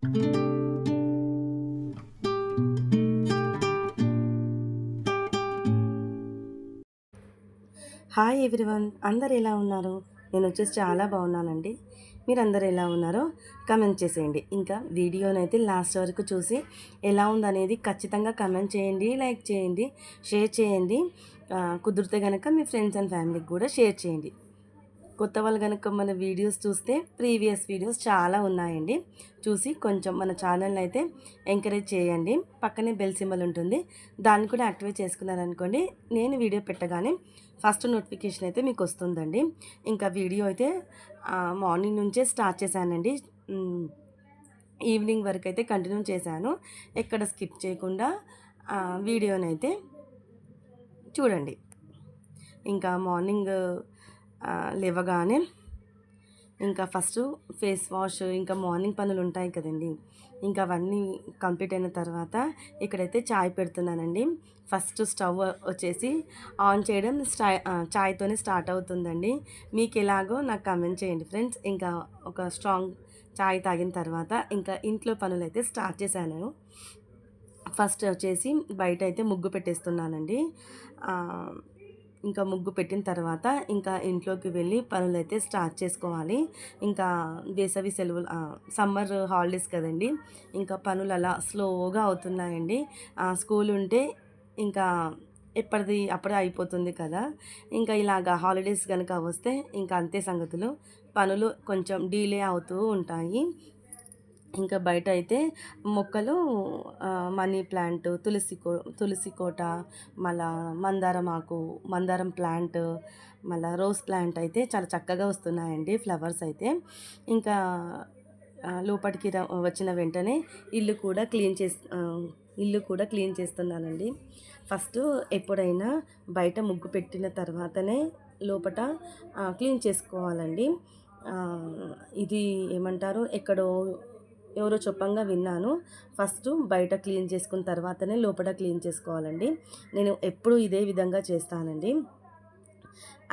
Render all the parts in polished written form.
Hi everyone, అందరు ఎలా ఉన్నారు? నేను వచ్చేసి చాలా బాగున్నానండి. మీరందరూ ఎలా ఉన్నారో కమెంట్ చేసేయండి. ఇంకా వీడియోనైతే లాస్ట్ వరకు చూసి ఎలా ఉందనేది ఖచ్చితంగా కమెంట్ చేయండి, లైక్ చేయండి, షేర్ చేయండి. కుదిరితే కనుక మీ ఫ్రెండ్స్ అండ్ ఫ్యామిలీకి కూడా షేర్ చేయండి. కొత్త వాళ్ళు కనుక మన వీడియోస్ చూస్తే ప్రీవియస్ వీడియోస్ చాలా ఉన్నాయండి. చూసి కొంచెం మన ఛానల్ని అయితే ఎంకరేజ్ చేయండి. పక్కనే బెల్ సింబల్ ఉంటుంది, దాన్ని కూడా యాక్టివేట్ చేసుకున్నారనుకోండి, నేను వీడియో పెట్టగానే ఫస్ట్ నోటిఫికేషన్ అయితే మీకు వస్తుందండి. ఇంకా వీడియో అయితే మార్నింగ్ నుంచే స్టార్ట్ చేశానండి. ఈవినింగ్ వరకు అయితే కంటిన్యూ చేశాను. ఎక్కడ స్కిప్ చేయకుండా వీడియోనైతే చూడండి. ఇంకా మార్నింగ్ లేవగానే ఇంకా ఫస్ట్ ఫేస్ వాష్, ఇంకా మార్నింగ్ పనులు ఉంటాయి కదండి, ఇంకా అవన్నీ కంప్లీట్ అయిన తర్వాత ఇక్కడైతే చాయ్ పెడుతున్నానండి. ఫస్ట్ స్టవ్ వచ్చేసి ఆన్ చేయడం చాయ్తోనే స్టార్ట్ అవుతుందండి. మీకు ఎలాగో నాకు కమెంట్ చేయండి ఫ్రెండ్స్. ఇంకా ఒక స్ట్రాంగ్ చాయ్ తాగిన తర్వాత ఇంకా ఇంట్లో పనులు అయితే స్టార్ట్ చేశాను. ఫస్ట్ వచ్చేసి బయట అయితే ముగ్గు పెట్టేస్తున్నానండి. ఇంకా ముగ్గు పెట్టిన తర్వాత ఇంకా ఇంట్లోకి వెళ్ళి పనులు అయితే స్టార్ట్ చేసుకోవాలి. ఇంకా వేసవి సెలవులు, సమ్మర్ హాలిడేస్ కదండి, ఇంకా పనులు అలా స్లోగా అవుతున్నాయండి. స్కూల్ ఉంటే ఇంకా ఎప్పటిది అప్పుడే అయిపోతుంది కదా. ఇంకా ఇలాగా హాలిడేస్ కనుక వస్తే ఇంకా అంతే సంగతులు, పనులు కొంచెం డిలే అవుతూ ఉంటాయి. ఇంకా బయట అయితే మొక్కలు, మనీ ప్లాంట్, తులసి కోట, మళ్ళా మందారం ఆకు, మందారం ప్లాంట్, మళ్ళీ రోజ్ ప్లాంట్ అయితే చాలా చక్కగా వస్తున్నాయండి ఫ్లవర్స్ అయితే. ఇంకా లోపలికి వచ్చిన వెంటనే ఇల్లు కూడా క్లీన్ చేస్తున్నానండి. ఫస్ట్ ఎప్పుడైనా బయట ముగ్గు పెట్టిన తర్వాతనే లోపల క్లీన్ చేసుకోవాలండి. ఇది ఏమంటారు, ఎక్కడో ఎవరో చెప్పంగా విన్నాను, ఫస్ట్ బయట క్లీన్ చేసుకున్న తర్వాతనే లోపల క్లీన్ చేసుకోవాలండి. నేను ఎప్పుడు ఇదే విధంగా చేస్తానండి.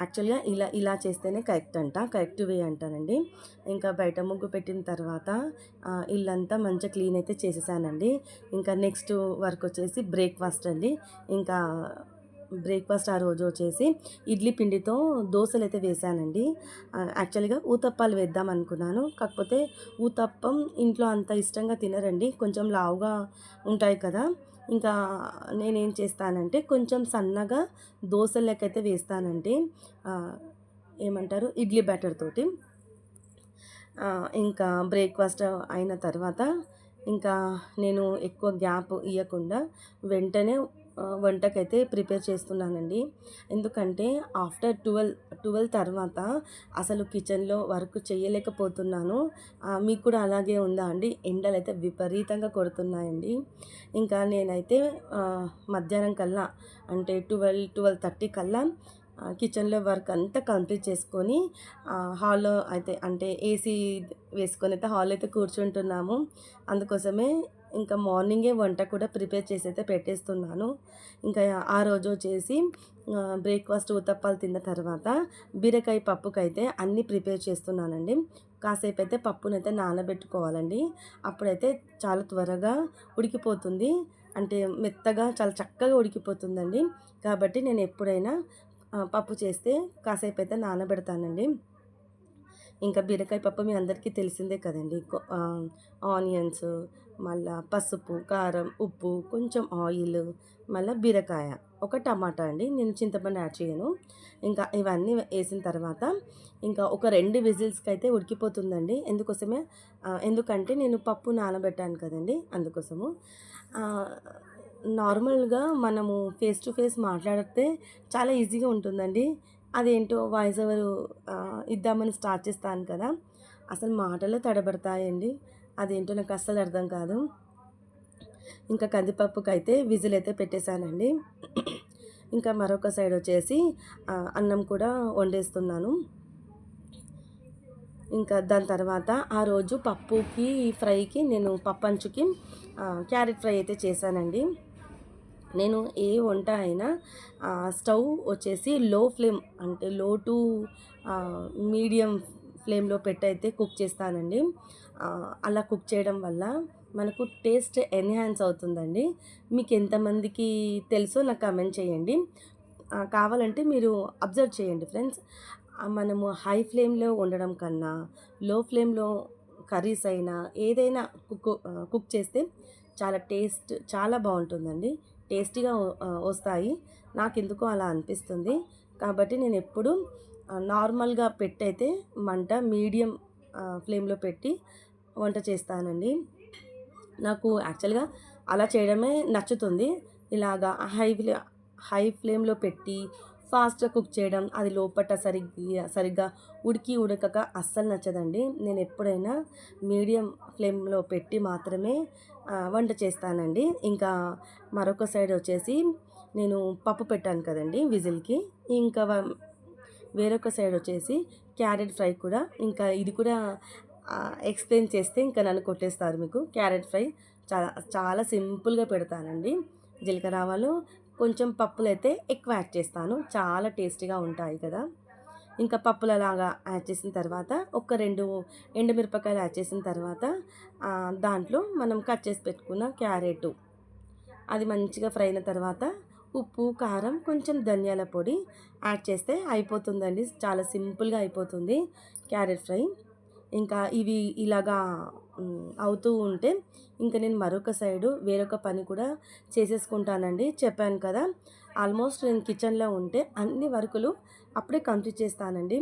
యాక్చువల్గా ఇలా చేస్తేనే కరెక్ట్ వే అంటానండి. ఇంకా బయట ముగ్గు పెట్టిన తర్వాత ఇల్లంతా మంచిగా క్లీన్ అయితే చేసేసానండి. ఇంకా నెక్స్ట్ వర్క్ వచ్చేసి బ్రేక్ఫాస్ట్ అండి. ఇంకా బ్రేక్ఫాస్ట్ ఆ రోజు వచ్చేసి ఇడ్లీ పిండితో దోశలు అయితే వేసానండి. యాక్చువల్గా ఊతప్పాలు వేద్దాం అనుకున్నాను, కాకపోతే ఊతప్పం ఇంట్లో అంత ఇష్టంగా తినరండి, కొంచెం లావుగా ఉంటాయి కదా. ఇంకా నేనేం చేస్తానంటే కొంచెం సన్నగా దోశలకైతే వేస్తానండి, ఏమంటారు, ఇడ్లీ బ్యాటర్ తోటి. ఇంకా బ్రేక్ఫాస్ట్ అయిన తర్వాత ఇంకా నేను ఎక్కువ గ్యాప్ ఇవ్వకుండా వెంటనే వంటకైతే ప్రిపేర్ చేస్తున్నానండి. ఎందుకంటే ఆఫ్టర్ 12 తర్వాత అసలు కిచెన్లో వర్క్ చేయలేకపోతున్నాను. మీకు కూడా అలాగే ఉందా అండి? ఎండలు అయితే విపరీతంగా కొడుతున్నాయండి. ఇంకా నేనైతే మధ్యాహ్నం కల్లా, అంటే 12-12:30 కల్లా కిచెన్లో వర్క్ అంతా కంప్లీట్ చేసుకొని హాల్లో అయితే, అంటే ఏసీ వేసుకొని అయితే హాల్ అయితే కూర్చుంటున్నాము. అందుకోసమే ఇంకా మార్నింగే వంట కూడా ప్రిపేర్ చేసి అయితే పెట్టేస్తున్నాను. ఇంకా ఆ రోజు వచ్చేసి బ్రేక్ఫాస్ట్ ఉతప్పాలు తిన్న తర్వాత బీరకాయ పప్పుకైతే అన్నీ ప్రిపేర్ చేస్తున్నానండి. కాసేపు అయితే పప్పునైతే నానబెట్టుకోవాలండి, అప్పుడైతే చాలా త్వరగా ఉడికిపోతుంది, అంటే మెత్తగా చాలా చక్కగా ఉడికిపోతుందండి. కాబట్టి నేను ఎప్పుడైనా పప్పు చేస్తే కాసేపు అయితే నానబెడతానండి. ఇంకా బీరకాయ పప్పు మీ అందరికీ తెలిసిందే కదండి. ఆనియన్స్, మళ్ళీ పసుపు, కారం, ఉప్పు, కొంచెం ఆయిల్, మళ్ళీ బీరకాయ, ఒక టమాటా అండి, నేను చింతపండు యాడ్ చేయను. ఇంకా ఇవన్నీ వేసిన తర్వాత ఇంకా ఒక 2 విజిల్స్కి అయితే ఉడికిపోతుందండి. ఎందుకంటే నేను పప్పు నానబెట్టాను కదండి, అందుకోసము. నార్మల్గా మనము ఫేస్ టు ఫేస్ మాట్లాడితే చాలా ఈజీగా ఉంటుందండి. అదేంటో వాయిస్ ఓవర్ ఇద్దామని స్టార్ట్ చేస్తాను కదా, అసలు మాటలే తడబడతాయండి. అదేంటో నాకు అస్సలు అర్థం కాదు. ఇంకా కందిపప్పుకైతే విజిల్ అయితే పెట్టేశానండి. ఇంకా మరొక సైడ్ వచ్చేసి అన్నం కూడా వండేస్తున్నాను. ఇంకా దాని తర్వాత ఆ రోజు ఫ్రైకి నేను పప్పంచుకి క్యారెట్ ఫ్రై అయితే చేశానండి. నేను ఏ వంట అయినా స్టవ్ వచ్చేసి లో ఫ్లేమ్, అంటే లో టు మీడియం ఫ్లేమ్లో పెట్టి అయితే కుక్ చేస్తానండి. అలా కుక్ చేయడం వల్ల మనకు టేస్ట్ ఎన్హాన్స్ అవుతుందండి. మీకు ఎంతమందికి తెలుసో నాకు కమెంట్ చేయండి. కావాలంటే మీరు అబ్జర్వ్ చేయండి ఫ్రెండ్స్. మనము హై ఫ్లేమ్‌లో వండడం కన్నా, లో ఫ్లేమ్‌లో కర్రీస్ అయినా ఏదైనా కుక్ చేస్తే చాలా బావుంటుందండి. టేస్టీగా వస్తాయి. నాకెందుకో అలా అనిపిస్తుంది. కాబట్టి నేనెప్పుడు నార్మల్‌గా పెట్టయితే మంట మీడియం ఫ్లేమ్‌లో పెట్టి వంట చేస్తానండి. నాకు యాక్చువల్‌గా అలా చేయడమే నచ్చుతుంది. ఇలాగా హై ఫ్లేమ్‌లో పెట్టి ఫాస్ట్‌గా కుక్ చేయడం, అది లోపట సరిగ్గా ఉడకక అస్సలు నచ్చదండి. నేనెప్పుడైనా మీడియం ఫ్లేమ్‌లో పెట్టి మాత్రమే వంట చేస్తానండి. ఇంకా మరొక సైడ్ వచ్చేసి నేను పప్పు పెట్టాను కదండీ విజిల్‌కి. ఇంకా వేరొక సైడ్ వచ్చేసి క్యారెట్ ఫ్రై కూడా, ఇంకా ఇది కూడా ఎక్స్‌ప్లెయిన్ చేస్తే ఇంకా నన్ను కొట్టేస్తారు మీకు. క్యారెట్ ఫ్రై చాలా చాలా సింపుల్‌గా పెడతానండి. జీలకర్ర ఆవాలు, కొంచెం పప్పులైతే ఎక్కువ యాడ్ చేస్తాను. చాలా టేస్టీగా ఉంటాయి కదా! ఇంకా పప్పులు అలాగా యాడ్ చేసిన తర్వాత ఒక 2 ఎండుమిరపకాయలు యాడ్ చేసిన తర్వాత దాంట్లో మనం కట్ చేసి పెట్టుకున్న క్యారెటు అది మంచిగా ఫ్రై అయిన తర్వాత ఉప్పు, కారం, కొంచెం ధనియాల పొడి యాడ్ చేస్తే అయిపోతుందండి. చాలా సింపుల్‌గా అయిపోతుంది క్యారెట్ ఫ్రై. ఇంకా ఇవి ఇలాగా అవుతూ ఉంటే ఇంక నేను మరొక సైడు వేరొక పని కూడా చేసేసుకుంటానండి. చెప్పాను కదా! ఆల్మోస్ట్ నేను కిచెన్‌లో ఉంటే అన్ని వర్కులు అప్పుడే కంప్లీట్ చేస్తానండి.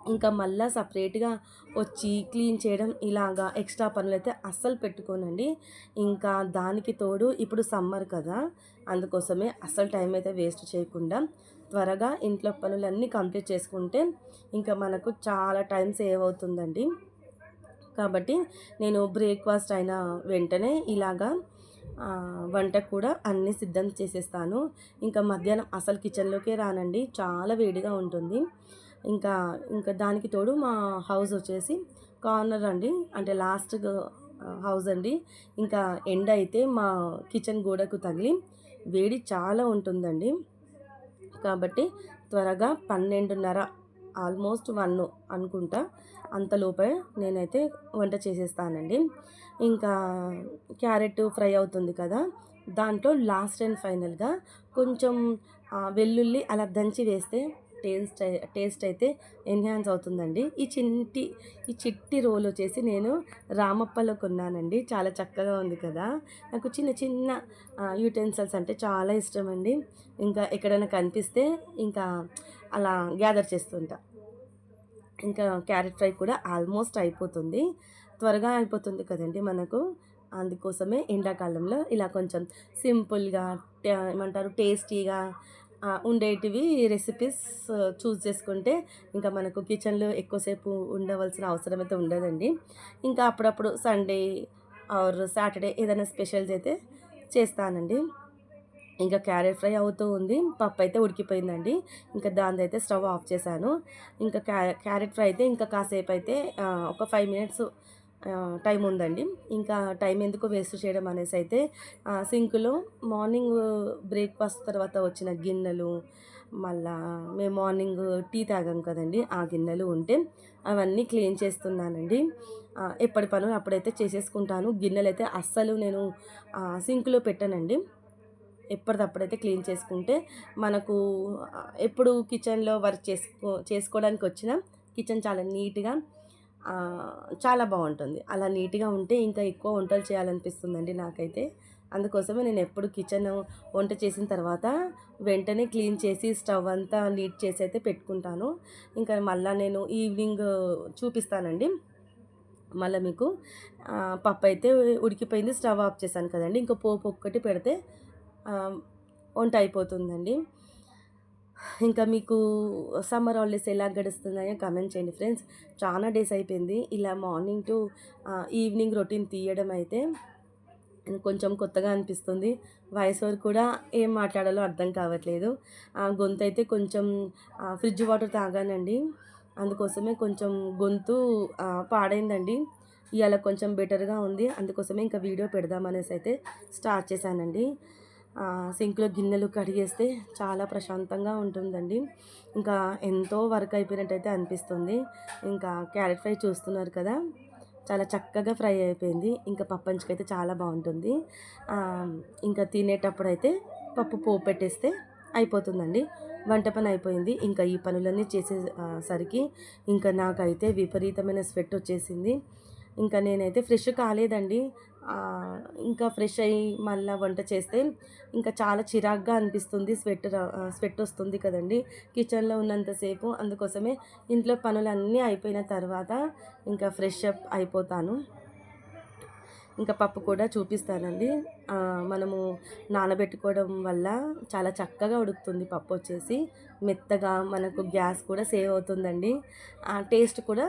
ఇంకా మళ్ళా సపరేట్‌గా వచ్చి క్లీన్ చేయడం ఇలాగా ఎక్స్ట్రా పనులైతే అస్సలు పెట్టుకోనండి. ఇంకా దానికి తోడు ఇప్పుడు సమ్మర్ కదా! అందుకోసమే అస్సలు టైం అయితే వేస్ట్ చేయకుండా త్వరగా ఇంట్లో పనులన్నీ కంప్లీట్ చేసుకుంటే ఇంకా మనకు చాలా టైం సేవ్ అవుతుందండి. కాబట్టి నేను బ్రేక్‌ఫాస్ట్ అయిన వెంటనే ఇలాగా వంటకు కూడా అన్నీ సిద్ధం చేసేస్తాను. ఇంకా మధ్యాహ్నం అసలు కిచెన్‌లోకే రానండి. చాలా వేడిగా ఉంటుంది. ఇంకా ఇంకా దానికి తోడు మా హౌస్ వచ్చేసి కార్నర్ అండి. అంటే హౌస్ అండి. ఇంకా ఎండ అయితే మా కిచెన్ గోడకు తగిలి వేడి చాలా ఉంటుందండి. కాబట్టి త్వరగా 12:30 ఆల్మోస్ట్ 1 అనుకుంటా. అంతలోపే నేనైతే వంట చేసేస్తానండి. ఇంకా క్యారెట్ ఫ్రై అవుతుంది కదా! దాంట్లో లాస్ట్ అండ్ ఫైనల్‌గా కొంచెం వెల్లుల్లి అలా దంచి వేస్తే టేస్ట్ అయితే ఎన్హాన్స్ అవుతుందండి. ఈ చిట్టి రోల్ వచ్చేసి నేను రామప్పలో కొన్నానండి. చాలా చక్కగా ఉంది కదా! నాకు చిన్న చిన్న యుటెన్సిల్స్ అంటే చాలా ఇష్టమండి. ఇంకా ఎక్కడైనా కనిపిస్తే ఇంకా అలా గ్యాదర్ చేస్తుంటా. ఇంకా క్యారెట్ ఫ్రై కూడా ఆల్మోస్ట్ అయిపోతుంది. త్వరగా అయిపోతుంది కదండీ మనకు. అందుకోసమే ఎండాకాలంలో ఇలా కొంచెం సింపుల్‌గా ఏమంటారు టేస్టీగా ఉండేటివి రెసిపీస్ చూజ్ చేసుకుంటే ఇంకా మనకు కిచెన్‌లో ఎక్కువసేపు ఉండవలసిన అవసరం అయితే ఉండదండి. ఇంకా అప్పుడప్పుడు సండే ఆర్ సాటర్డే ఏదైనా స్పెషల్స్ అయితే చేస్తానండి. ఇంకా క్యారెట్ ఫ్రై అవుతూ ఉంది. పప్పయితే ఉడికిపోయిందండి. ఇంకా దానిదైతే స్టవ్ ఆఫ్ చేశాను. ఇంకా క్యారెట్ ఫ్రై అయితే ఇంకా కాసేపయితే ఒక 5 మినిట్స్ టైం ఉందండి. ఇంకా టైం ఎందుకు వేస్ట్ చేయడం అనేసైతే సింక్‌లో మార్నింగ్ బ్రేక్‌ఫాస్ట్ తర్వాత వచ్చిన గిన్నెలు, మళ్ళా మేము మార్నింగ్ టీ తాగాం కదండీ! ఆ గిన్నెలు ఉంటే అవన్నీ క్లీన్ చేస్తున్నానండి. ఎప్పటి పనులు అప్పుడైతే చేసేసుకుంటాను. గిన్నెలైతే అస్సలు నేను సింక్‌లో పెట్టనండి. ఎప్పటిదప్పుడైతే క్లీన్ చేసుకుంటే మనకు ఎప్పుడు కిచెన్‌లో వర్క్ చేసుకోవడానికి వచ్చినా కిచెన్ చాలా నీట్‌గా చాలా బావుంటుంది. అలా నీట్‌గా ఉంటే ఇంకా ఎక్కువ వంటలు చేయాలనిపిస్తుందండి నాకైతే. అందుకోసమే నేనెప్పుడు వంట చేసిన తర్వాత వెంటనే క్లీన్ చేసి స్టవ్ అంతా నీట్ చేసి అయితే పెట్టుకుంటాను. ఇంకా మళ్ళా నేను ఈవినింగ్ చూపిస్తానండి. మళ్ళా మీకు పప్పయితే ఉడికిపోయింది. స్టవ్ ఆఫ్ చేశాను కదండీ! ఇంక పోపు ఒక్కటి పెడితే వంట అయిపోతుందండి. ఇంకా మీకు సమ్మర్ హాలిడేస్ ఎలా గడుస్తున్నాయో కామెంట్ చేయండి ఫ్రెండ్స్. చాలా డేస్ అయిపోయింది ఇలా మార్నింగ్ టు ఈవినింగ్ రొటీన్ తీయడం అయితే కొంచెం కొత్తగా అనిపిస్తుంది. వాయిస్ ఓవర్ కూడా ఏం మాట్లాడాలో అర్థం కావట్లేదు. గొంతయితే కొంచెం ఫ్రిడ్జ్ వాటర్ తాగానండి. అందుకోసమే కొంచెం గొంతు పాడైందండి. ఇయాల కొంచెం బెటర్‌గా ఉంది. అందుకోసమే ఇంకా వీడియో పెడదామనేసి అయితే స్టార్ట్ చేశానండి. సింక్‌లో గిన్నెలు కడిగేస్తే చాలా ప్రశాంతంగా ఉంటుందండి. ఇంకా ఎంతో వర్క్ అయిపోయినట్టయితే అనిపిస్తుంది. ఇంకా క్యారెట్ ఫ్రై చూస్తున్నారు కదా! చాలా చక్కగా ఫ్రై అయిపోయింది. ఇంకా పప్పంచుకైతే చాలా బాగుంటుంది. ఇంకా తినేటప్పుడైతే పప్పు పోపు పెట్టేస్తే అయిపోతుందండి. వంట పని అయిపోయింది. ఇంకా ఈ పనులన్నీ సరికి ఇంకా నాకైతే విపరీతమైన స్వెట్ వచ్చేసింది. ఇంకా నేనైతే ఫ్రెష్ కాలేదండి. ఇంకా ఫ్రెష్ అయ్యి మళ్ళీ వంట చేస్తే ఇంకా చాలా చిరాకుగా అనిపిస్తుంది. స్వెట్ వస్తుంది కదండి కిచెన్లో ఉన్నంతసేపు. అందుకోసమే ఇంట్లో పనులన్నీ అయిపోయిన తర్వాత ఇంకా ఫ్రెష్ అప్ అయిపోతాను. ఇంకా పప్పు కూడా చూపిస్తానండి. మనము నానబెట్టుకోవడం వల్ల చాలా చక్కగా ఉడుకుతుంది పప్పు వచ్చేసి. మెత్తగా మనకు గ్యాస్ కూడా సేవ్ అవుతుందండి. టేస్ట్ కూడా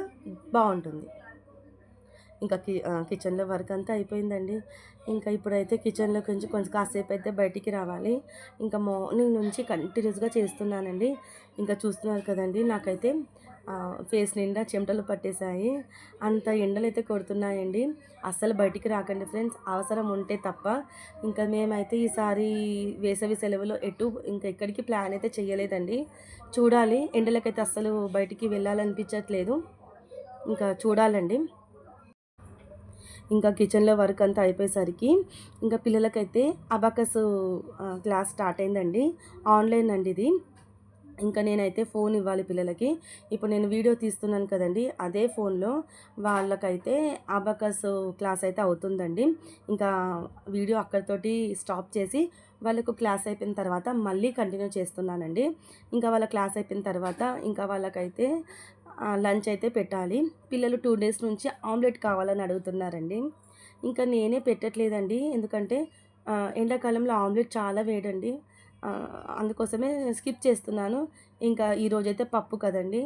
బాగుంటుంది. ఇంకా కిచెన్లో వర్క్ అంతా అయిపోయిందండి. ఇంకా ఇప్పుడైతే కిచెన్లోకి నుంచి కొంచెం కాసేపు అయితే బయటికి రావాలి. ఇంకా మార్నింగ్ నుంచి కంటిన్యూస్గా చేస్తున్నానండి. ఇంకా చూస్తున్నారు కదండి, నాకైతే ఫేస్ నిండా చెమటలు పట్టేశాయి. అంత ఎండలైతే కొడుతున్నాయండి. అస్సలు బయటికి రాకండి ఫ్రెండ్స్, అవసరం ఉంటే తప్ప. ఇంకా మేమైతే ఈసారి వేసవి సెలవులో ఇంకా ఎక్కడికి ప్లాన్ అయితే చేయలేదండి. చూడాలి, ఎండలకైతే అస్సలు బయటికి వెళ్ళాలనిపించట్లేదు. ఇంకా చూడాలండి. ఇంకా కిచెన్లో వర్క్ అంతా అయిపోయేసరికి ఇంకా పిల్లలకైతే అబాకస్ క్లాస్ స్టార్ట్ అయిందండి. ఆన్లైన్ అండి ఇది. ఇంకా నేనైతే ఫోన్ ఇవ్వాలి పిల్లలకి. ఇప్పుడు నేను వీడియో తీస్తున్నాను కదండి, అదే ఫోన్లో వాళ్ళకైతే అబాకస్ క్లాస్ అయితే అవుతుందండి. ఇంకా వీడియో అక్కడితోటి స్టాప్ చేసి వాళ్ళకు క్లాస్ అయిపోయిన తర్వాత మళ్ళీ కంటిన్యూ చేస్తున్నానండి. ఇంకా వాళ్ళ క్లాస్ అయిపోయిన తర్వాత ఇంకా వాళ్ళకైతే లంచ్ అయితే పెట్టాలి. పిల్లలు 2 డేస్ నుంచి ఆమ్లెట్ కావాలని అడుగుతున్నారండి. ఇంకా నేనే పెట్టట్లేదండి, ఎందుకంటే ఎండాకాలంలో ఆమ్లెట్ చాలా వేడండి. అందుకోసమే స్కిప్ చేస్తున్నాను. ఇంకా ఈరోజైతే పప్పు కదండి,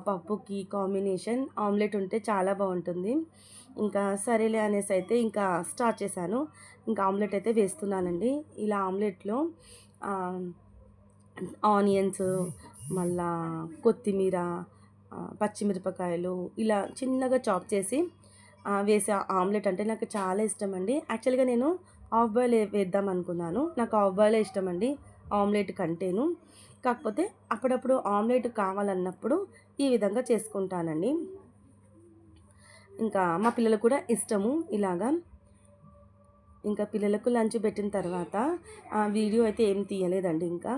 పప్పుకి కాంబినేషన్ ఆమ్లెట్ ఉంటే చాలా బాగుంటుంది. ఇంకా సరేలే అనేసి అయితే ఇంకా స్టార్ట్ చేశాను. ఇంకా ఆమ్లెట్ అయితే వేస్తున్నానండి. ఇలా ఆమ్లెట్లో ఆనియన్స్, మళ్ళా కొత్తిమీర, పచ్చిమిరపకాయలు ఇలా చిన్నగా చాప్ చేసి వేసే ఆమ్లెట్ అంటే నాకు చాలా ఇష్టం అండి. యాక్చువల్గా నేను హాఫ్ బాయిల్ వేద్దాం అనుకున్నాను. నాకు హాఫ్ బాయిలే ఇష్టం అండి ఆమ్లెట్ కంటేను. కాకపోతే అప్పుడప్పుడు ఆమ్లెట్ కావాలన్నప్పుడు ఈ విధంగా చేసుకుంటానండి. ఇంకా మా పిల్లలకు కూడా ఇష్టము ఇలాగా. ఇంకా పిల్లలకు లంచ్ పెట్టిన తర్వాత వీడియో అయితే ఏం తీయలేదండి. ఇంకా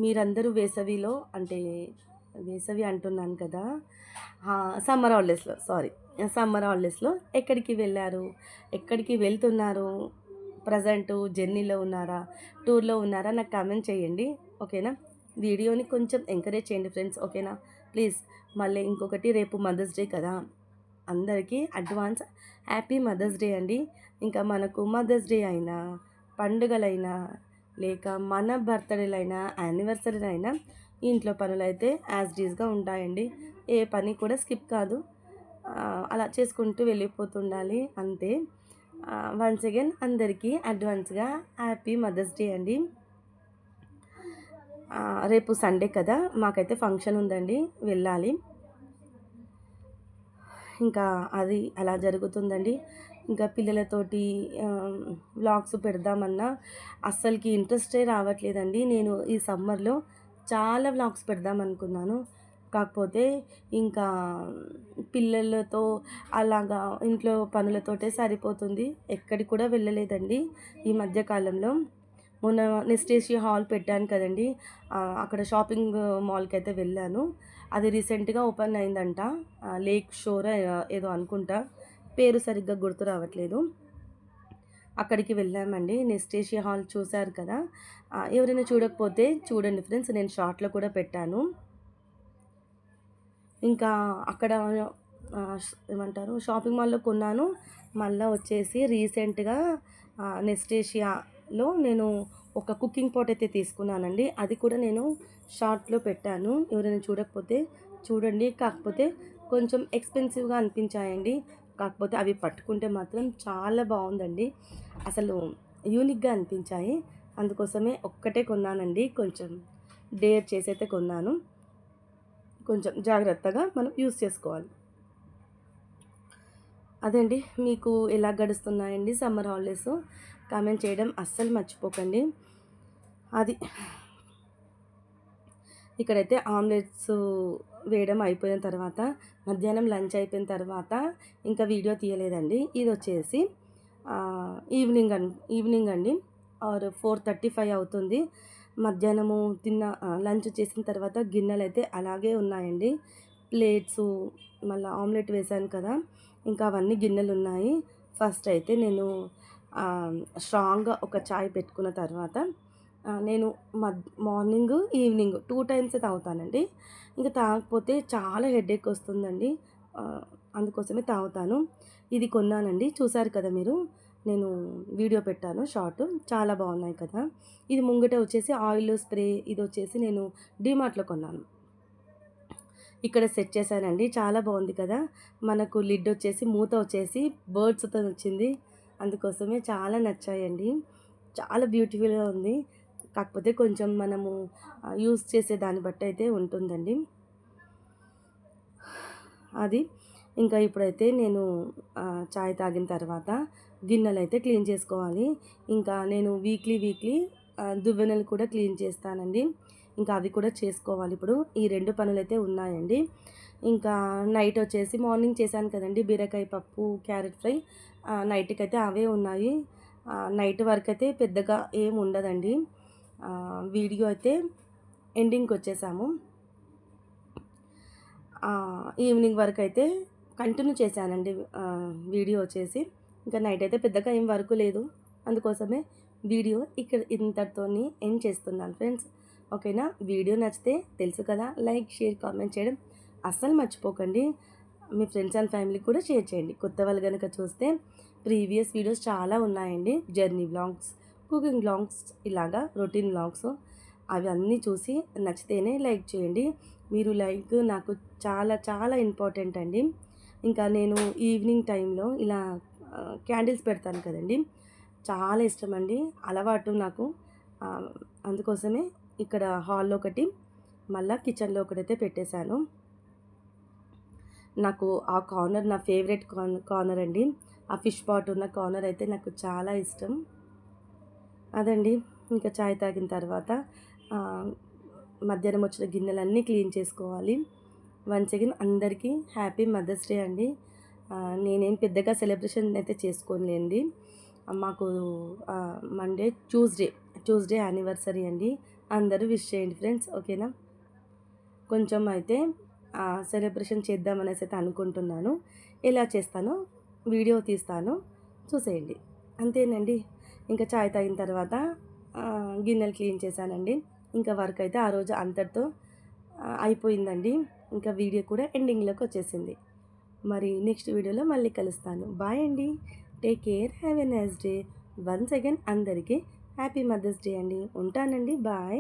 మీరందరూ వేసవిలో అంటే వేసవి అంటున్నాను కదా, సమ్మర్ హాలిడేస్లో ఎక్కడికి వెళ్ళారు, ఎక్కడికి వెళ్తున్నారు, ప్రజెంటు జర్నీలో ఉన్నారా, టూర్లో ఉన్నారా, నాకు కామెంట్ చేయండి. ఓకేనా? వీడియోని కొంచెం ఎంకరేజ్ చేయండి ఫ్రెండ్స్. ఓకేనా? ప్లీజ్. మళ్ళీ ఇంకొకటి, రేపు మదర్స్ డే కదా, అందరికీ అడ్వాన్స్ హ్యాపీ మదర్స్ డే అండి. ఇంకా మనకు మదర్స్ డే అయినా, పండుగలైనా, లేక మన బర్త్డేలైనా, యానివర్సరీలైనా ఇంట్లో పనులైతే యాజ్ డీజ్గా ఉంటాయండి. ఏ పని కూడా స్కిప్ కాదు. అలా చేసుకుంటూ వెళ్ళిపోతుండాలి అంతే. వన్స్ అగైన్ అందరికీ అడ్వాన్స్గా హ్యాపీ మదర్స్ డే అండి. రేపు సండే కదా, మాకైతే ఫంక్షన్ ఉందండి, వెళ్ళాలి. ఇంకా అది అలా జరుగుతుందండి. ఇంకా పిల్లలతోటి వ్లాగ్స్ పెడదామన్నా అస్సలకి ఇంట్రెస్టే రావట్లేదండి. నేను ఈ సమ్మర్లో చాలా వ్లాగ్స్ పెడదాం అనుకున్నాను. కాకపోతే ఇంకా పిల్లలతో అలాగా ఇంట్లో పనులతోటే సరిపోతుంది. ఎక్కడికి కూడా వెళ్ళలేదండి ఈ మధ్యకాలంలో. మొన్న నెస్టేషియా హాల్ పెట్టాను కదండి, అక్కడ షాపింగ్ మాల్కి అయితే వెళ్ళాను. అది రీసెంట్గా ఓపెన్ అయిందంట. లేక్ షోర్ ఏదో అనుకుంటా, పేరు సరిగ్గా గుర్తు రావట్లేదు. అక్కడికి వెళ్ళామండి. నెస్టేషియా హాల్ చూశారు కదా, ఎవరైనా చూడకపోతే చూడండి ఫ్రెండ్స్, నేను షార్ట్లో కూడా పెట్టాను. ఇంకా అక్కడ ఏమంటారు, షాపింగ్ మాల్లో కొన్నాను. మళ్ళీ వచ్చేసి రీసెంట్గా నెస్టేషియాలో నేను ఒక కుకింగ్ పాట్ అయితే తీసుకున్నానండి. అది కూడా నేను షార్ట్లో పెట్టాను, ఎవరైనా చూడకపోతే చూడండి. కాకపోతే కొంచెం ఎక్స్పెన్సివ్గా అనిపించాయండి. కాకపోతే అవి పట్టుకుంటే మాత్రం చాలా బాగుందండి, అసలు యూనిక్గా అనిపించాయి. అందుకోసమే ఒక్కటే కొన్నానండి. కొంచెం డేర్ చేసి అయితే కొన్నాను. కొంచెం జాగ్రత్తగా మనం యూస్ చేసుకోవాలి. అదండి, మీకు ఎలా గడుస్తున్నాయండి సమ్మర్ హాలిడేస్? కామెంట్ చేయడం అస్సలు మర్చిపోకండి. అది ఇక్కడైతే ఆమ్లెట్స్ వేయడం అయిపోయిన తర్వాత మధ్యాహ్నం లంచ్ అయిపోయిన తర్వాత ఇంకా వీడియో తీయలేదండి. ఇది వచ్చేసి ఈవినింగ్ అండి ఆర్ 4:35 అవుతుంది. మధ్యాహ్నము లంచ్ చేసిన తర్వాత గిన్నెలైతే అలాగే ఉన్నాయండి. ప్లేట్సు, మళ్ళీ ఆమ్లెట్ వేశాను కదా, ఇంకా అవన్నీ గిన్నెలున్నాయి. ఫస్ట్ అయితే నేను స్ట్రాంగ్‌గా ఒక చాయ్ పెట్టుకున్న తర్వాత నేను మార్నింగ్, ఈవినింగ్ 2 టైమ్సే తాగుతానండి. ఇంక తాగకపోతే చాలా హెడేక్ వస్తుందండి. అందుకోసమే తాగుతాను. ఇది కొన్నానండి. చూసారు కదా మీరు. నేను వీడియో పెట్టాను షార్ట్. చాలా బాగున్నాయి కదా. ఇది ముంగట వచ్చేసి ఆయిల్ స్ప్రే. ఇది వచ్చేసి నేను డీమార్ట్‌లో కొన్నాను. ఇక్కడ సెట్ చేశానండి. చాలా బాగుంది కదా. మనకు లిడ్ వచ్చేసి, మూత వచ్చేసి బర్డ్స్‌తో వచ్చింది. అందుకోసమే చాలా నచ్చాయండి. చాలా బ్యూటిఫుల్‌గా ఉంది. కాకపోతే కొంచెం మనము యూజ్ చేసే దాన్ని బట్టి అయితే ఉంటుందండి అది. ఇంకా ఇప్పుడైతే నేను చాయ్ తాగిన తర్వాత గిన్నెలైతే క్లీన్ చేసుకోవాలి. ఇంకా నేను వీక్లీ దువ్వెనలు కూడా క్లీన్ చేస్తానండి. ఇంకా అవి కూడా చేసుకోవాలి ఇప్పుడు. ఈ 2 పనులైతే ఉన్నాయండి. ఇంకా నైట్ వచ్చేసి మార్నింగ్ చేశాను కదండీ బీరకాయ పప్పు, క్యారెట్ ఫ్రై. నైట్‌కైతే అవే ఉన్నాయి. నైట్ వరకైతే పెద్దగా ఏం ఉండదండి. వీడియో అయితే ఎండింగ్‌కొచ్చేసాము. ఈవినింగ్ వరకైతే కంటిన్యూ చేశానండి వీడియో వచ్చేసి. ఇంకా నైట్ అయితే పెద్దగా ఏం వర్క్ లేదు. అందుకోసమే వీడియో ఇక్కడ ఇంతటితోని ఎండ్ చేస్తున్నాను ఫ్రెండ్స్. ఓకేనా. వీడియో నచ్చితే తెలుసు కదా, లైక్, షేర్, కామెంట్ చేయడం అస్సలు మర్చిపోకండి. మీ ఫ్రెండ్స్ అండ్ ఫ్యామిలీకి కూడా షేర్ చేయండి. కొత్త వాళ్ళు కనుక చూస్తే ప్రీవియస్ వీడియోస్ చాలా ఉన్నాయండి. జర్నీ వ్లాగ్స్, కుకింగ్ వ్లాగ్స్, ఇలాగా రొటీన్ వ్లాగ్స్. అవి అన్నీ చూసి నచ్చితేనే లైక్ చేయండి. మీరు లైక్ నాకు చాలా చాలా ఇంపార్టెంట్ అండి. ఇంకా నేను ఈవినింగ్ టైంలో ఇలా క్యాండిల్స్ పెడతాను కదండీ, చాలా ఇష్టం అండి. అలవాటు నాకు. అందుకోసమే ఇక్కడ హాల్‌లో ఒకటి, మళ్ళా కిచెన్‌లో ఒకటైతే పెట్టేశాను. నాకు ఆ కార్నర్ నా ఫేవరెట్ కార్నర్ అండి. ఆ ఫిష్ పాట్ ఉన్న కార్నర్ అయితే నాకు చాలా ఇష్టం. అదండి. ఇంకా చాయ్ తాగిన తర్వాత మధ్యాహ్నం వచ్చిన గిన్నెలన్నీ క్లీన్ చేసుకోవాలి. వన్స్ అగైన్ అందరికీ హ్యాపీ మదర్స్ డే అండి. నేనేం పెద్దగా సెలబ్రేషన్ అయితే చేసుకోనులేండి. మాకు ట్యూస్డే యానివర్సరీ అండి. అందరూ విష్ చేయండి ఫ్రెండ్స్. ఓకేనా. కొంచెం అయితే సెలబ్రేషన్ చేద్దామనేసి అయితే అనుకుంటున్నాను. ఎలా చేస్తానో వీడియో తీస్తాను, చూసేయండి. అంతేనండి. ఇంకా చాయ్ తాగిన తర్వాత గిన్నెలు క్లీన్ చేశానండి. ఇంకా వర్క్ అయితే ఆ రోజు అంతటితో అయిపోయిందండి. ఇంకా వీడియో కూడా ఎండింగ్‌లోకి వచ్చేసింది. మరి నెక్స్ట్ వీడియోలో మళ్ళీ కలుస్తాను. బాయ్ అండి. Take care. Have a nice day. Once again అందరికీ హ్యాపీ మదర్స్ డే అండి. ఉంటానండి. బాయ్.